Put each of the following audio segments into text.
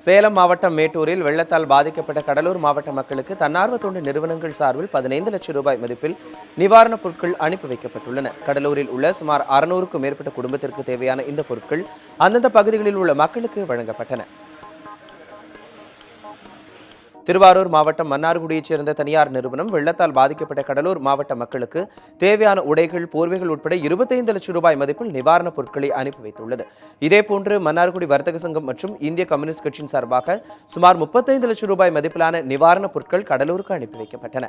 சேலம் மாவட்டம் மேட்டூரில் வெள்ளத்தால் பாதிக்கப்பட்ட கடலூர் மாவட்ட மக்களுக்கு தன்னார்வ தொண்டு நிறுவனங்கள் சார்பில் 15 லட்சம் ரூபாய் மதிப்பில் நிவாரணப் பொருட்கள் அனுப்பி வைக்கப்பட்டுள்ளன. கடலூரில் உள்ள சுமார் 600க்கும் மேற்பட்ட குடும்பத்திற்கு தேவையான இந்த பொருட்கள் அந்தந்த பகுதிகளில் உள்ள மக்களுக்கு வழங்கப்பட்டன. திருவாரூர் மாவட்டம் மன்னார்குடியைச் சேர்ந்த தனியார் நிறுவனம் வெள்ளத்தால் பாதிக்கப்பட்ட கடலூர் மாவட்ட மக்களுக்கு தேவையான உடைகள், போர்வைகள் உட்பட 25 லட்சம் ரூபாய் மதிப்பில் நிவாரணப் பொருட்களை அனுப்பி வைத்துள்ளது. இதேபோன்று மன்னார்குடி வர்த்தக சங்கம் மற்றும் இந்திய கம்யூனிஸ்ட் கட்சியின் சார்பாக சுமார் 35 லட்சம் ரூபாய் மதிப்பிலான நிவாரணப் பொருட்கள் கடலூருக்கு அனுப்பி வைக்கப்பட்டன.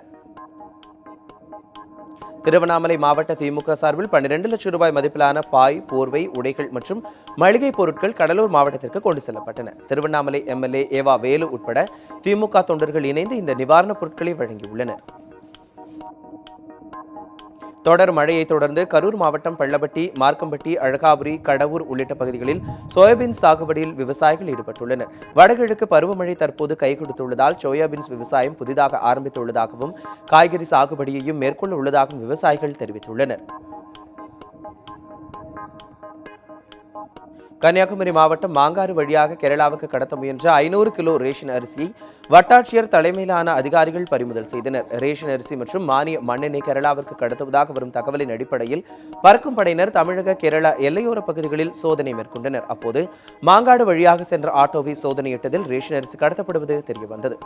திருவண்ணாமலை மாவட்ட திமுக சார்பில் 12 லட்சம் ரூபாய் மதிப்பிலான பாய், போர்வை, உடைகள் மற்றும் மளிகை பொருட்கள் கடலூர் மாவட்டத்திற்கு கொண்டு செல்லப்பட்டன. திருவண்ணாமலை எம்எல்ஏ ஏவா வேலு உட்பட திமுக தொண்டர்கள் இணைந்து இந்த நிவாரணப் பொருட்களை வழங்கியுள்ளனர். தொடர் மழையை தொடர்ந்து கரூர் மாவட்டம் பள்ளப்பட்டி, மார்க்கம்பட்டி, அழகாபுரி, கடவூர் உள்ளிட்ட பகுதிகளில் சோயாபீன் சாகுபடியில் விவசாயிகள் ஈடுபட்டுள்ளனர். வடகிழக்கு பருவமழை தற்போது கை கொடுத்துள்ளதால் சோயாபீன்ஸ் விவசாயம் புதிதாக ஆரம்பித்துள்ளதாகவும் காய்கறி சாகுபடியையும் மேற்கொள்ள உள்ளதாகவும் விவசாயிகள் தெரிவித்துள்ளனர். கன்னியாகுமரி மாவட்டம் மாங்காறு வழியாக கேரளாவுக்கு கடத்த முயன்ற 500 கிலோ ரேஷன் அரிசியை வட்டாட்சியர் தலைமையிலான அதிகாரிகள் பறிமுதல் செய்தனர். ரேஷன் அரிசி மற்றும் மானிய மண்ணெண்ணெய் கேரளாவிற்கு கடத்துவதாக வரும் தகவலின் அடிப்படையில் பறக்கும் படையினர் தமிழக கேரளா எல்லையோர பகுதிகளில் சோதனை மேற்கொண்டனர். அப்போது மாங்காடு வழியாக சென்ற ஆட்டோவை சோதனையிட்டதில் ரேஷன் அரிசி கடத்தப்படுவது தெரியவந்தது.